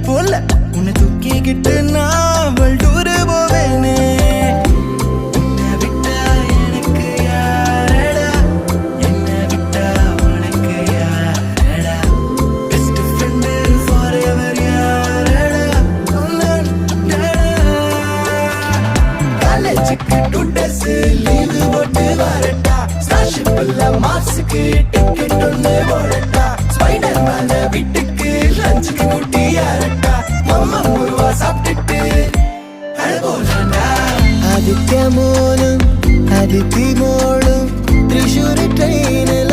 போல உன்னை தூக்கிக்கிட்டு நான் வல்டூரு போவேனே. உன்னை விட்டா எனக்கு யாரடா, என்னை விட்டா உனக்கு யாரடா, பெஸ்ட் ஃப்ரெண்டு ஃபாரெவர் யாரடா, காலேஜுக்கு 2 days லீவு போட்டு வரட்டா, ஸ்டார்ஷிப்ல மார்ஸுக்கு டிக்கெட் ஒன்று போடட்டா, ஸ்பைடர் மேன வீட்டுக்கு லஞ்சுக்கு கூட்டி யாரட்டா, மம்மா முருவா சாப்பிட்டுட்டு அழகோலண்டா. ஆதித்ய மோனும் அதித்தி மோளும் திரிஷூர் ட்ரெயினில்